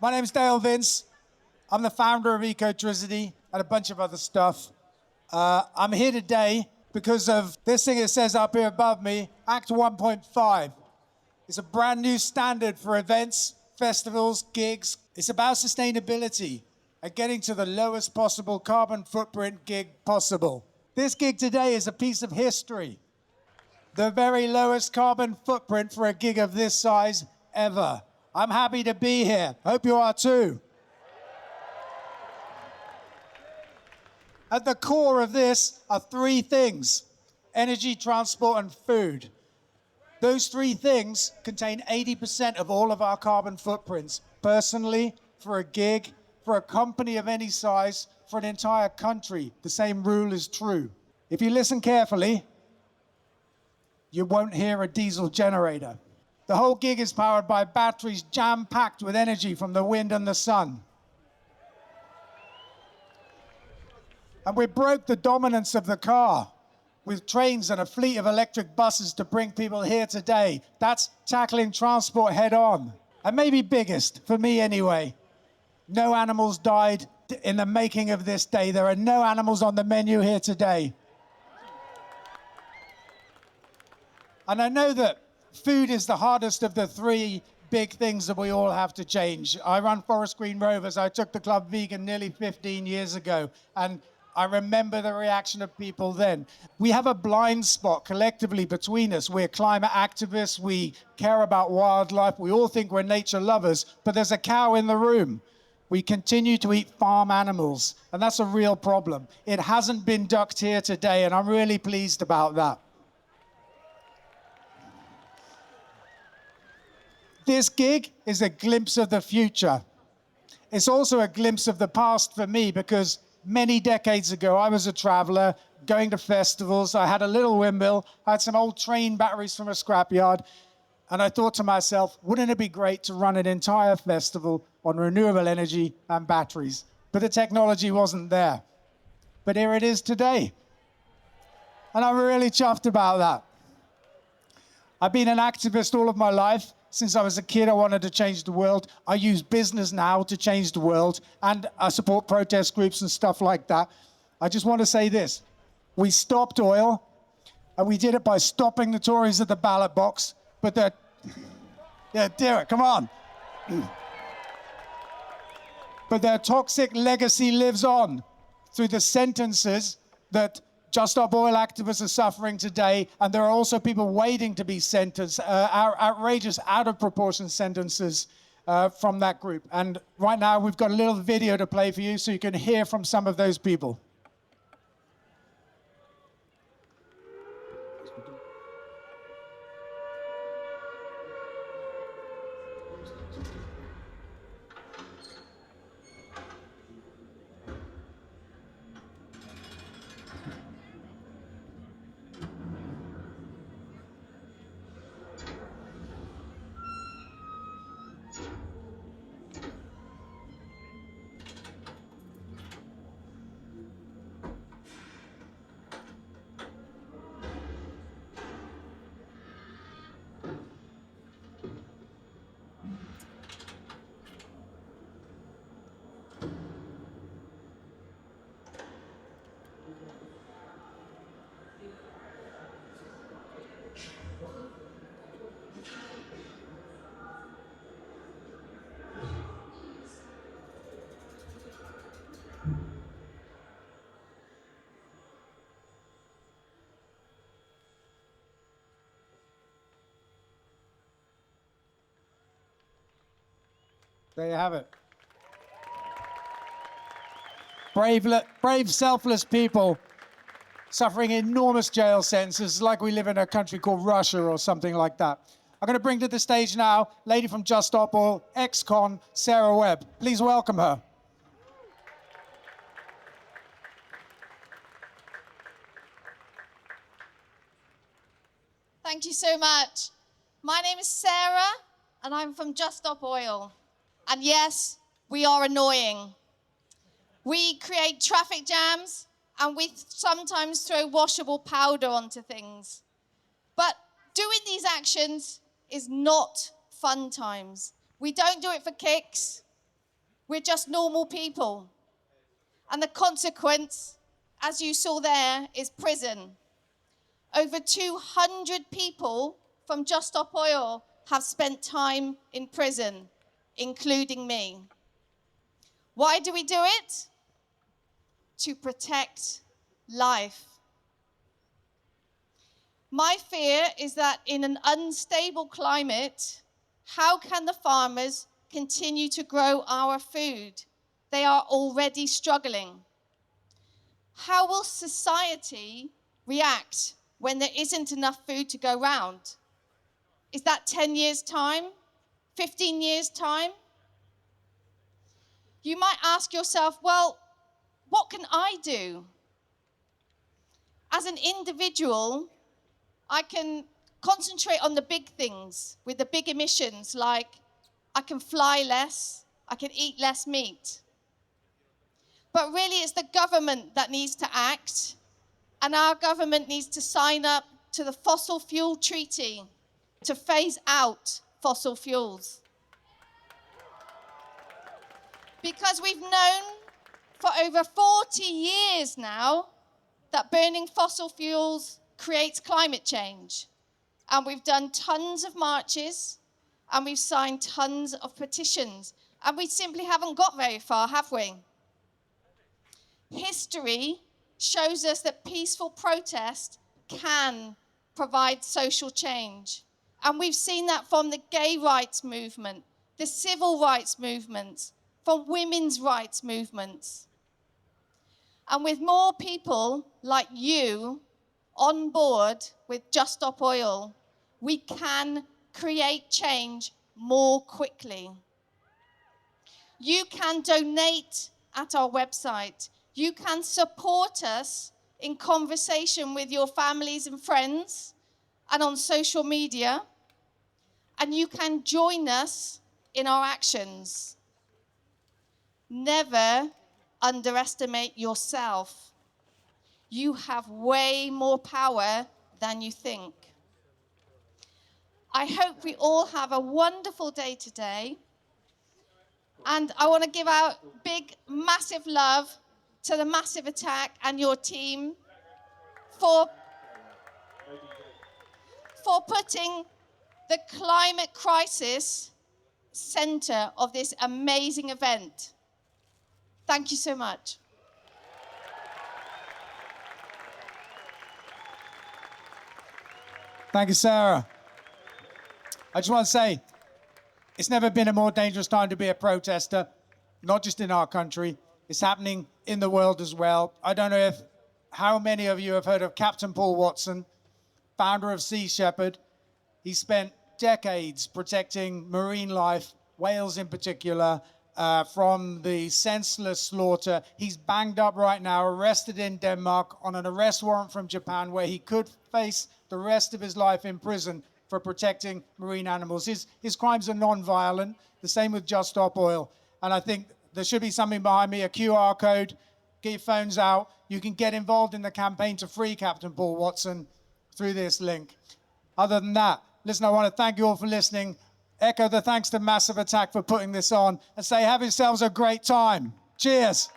My name's Dale Vince. I'm the founder of Ecotricity and a bunch of other stuff. I'm here today because of this thing it says up here above me, Act 1.5. It's a brand new standard for events, festivals, gigs. It's about sustainability and getting to the lowest possible carbon footprint gig possible. This gig today is a piece of history. The very lowest carbon footprint for a gig of this size ever. I'm happy to be here. Hope you are too. At the core of this are three things: energy, transport, and food. Those three things contain 80% of all of our carbon footprints. Personally, for a gig, for a company of any size, for an entire country, the same rule is true. If you listen carefully, you won't hear a diesel generator. The whole gig is powered by batteries jam-packed with energy from the wind and the sun. And we broke the dominance of the car with trains and a fleet of electric buses to bring people here today. That's tackling transport head on. And maybe biggest, for me anyway, no animals died in the making of this day. There are no animals on the menu here today. And I know that food is the hardest of the three big things that we all have to change. I run Forest Green Rovers. I took the club vegan nearly 15 years ago, and I remember the reaction of people then. We have a blind spot collectively between us. We're climate activists. We care about wildlife. We all think we're nature lovers, but there's a cow in the room. We continue to eat farm animals, and that's a real problem. It hasn't been ducked here today, and I'm really pleased about that. This gig is a glimpse of the future. It's also a glimpse of the past for me, because many decades ago, I was a traveler going to festivals. I had a little windmill. I had some old train batteries from a scrapyard. And I thought to myself, wouldn't it be great to run an entire festival on renewable energy and batteries? But the technology wasn't there. But here it is today. And I'm really chuffed about that. I've been an activist all of my life. Since I was a kid, I wanted to change the world. I use business now to change the world, and I support protest groups and stuff like that. I just want to say this. We stopped oil, and we did it by stopping the Tories at the ballot box, but they're... Yeah, do it, come on. But their toxic legacy lives on through the sentences that Just Stop Oil activists are suffering today, and there are also people waiting to be sentenced, outrageous, out of proportion sentences from that group. And right now we've got a little video to play for you so you can hear from some of those people. There you have it. Brave, selfless people suffering enormous jail sentences like we live in a country called Russia or something like that. I'm going to bring to the stage now lady from Just Stop Oil, ex-con Sarah Webb. Please welcome her. Thank you so much. My name is Sarah, and I'm from Just Stop Oil. And yes, we are annoying. We create traffic jams, and we sometimes throw washable powder onto things. But doing these actions is not fun times. We don't do it for kicks. We're just normal people. And the consequence, as you saw there, is prison. Over 200 people from Just Stop Oil have spent time in prison, including me. Why do we do it? To protect life. My fear is that in an unstable climate, how can the farmers continue to grow our food? They are already struggling. How will society react when there isn't enough food to go round? Is that 10 years' time? 15 years' time? You might ask yourself, well, what can I do? As an individual, I can concentrate on the big things with the big emissions, like I can fly less, I can eat less meat. But really, it's the government that needs to act, and our government needs to sign up to the Fossil Fuel Treaty to phase out fossil fuels. Because we've known for over 40 years now that burning fossil fuels creates climate change. And we've done tons of marches, and we've signed tons of petitions, and we simply haven't got very far, have we? History shows us that peaceful protest can provide social change. And we've seen that from the gay rights movement, the civil rights movements, from women's rights movements. And with more people like you on board with Just Stop Oil, we can create change more quickly. You can donate at our website. You can support us in conversation with your families and friends and on social media. And you can join us in our actions. Never underestimate yourself. You have way more power than you think. I hope we all have a wonderful day today. And I want to give out big, massive love to the Massive Attack and your team for putting the climate crisis center of this amazing event. Thank you so much. Thank you, Sarah. I just want to say, it's never been a more dangerous time to be a protester, not just in our country. It's happening in the world as well. I don't know how many of you have heard of Captain Paul Watson, founder of Sea Shepherd. He spent decades protecting marine life, whales in particular, from the senseless slaughter. He's banged up right now, arrested in Denmark on an arrest warrant from Japan, where he could face the rest of his life in prison for protecting marine animals. His crimes are non-violent, the same with Just Stop Oil. And I think there should be something behind me, a QR code. Get your phones out. You can get involved in the campaign to free Captain Paul Watson through this link. Other than that, listen, I want to thank you all for listening. Echo the thanks to Massive Attack for putting this on, and say have yourselves a great time. Cheers.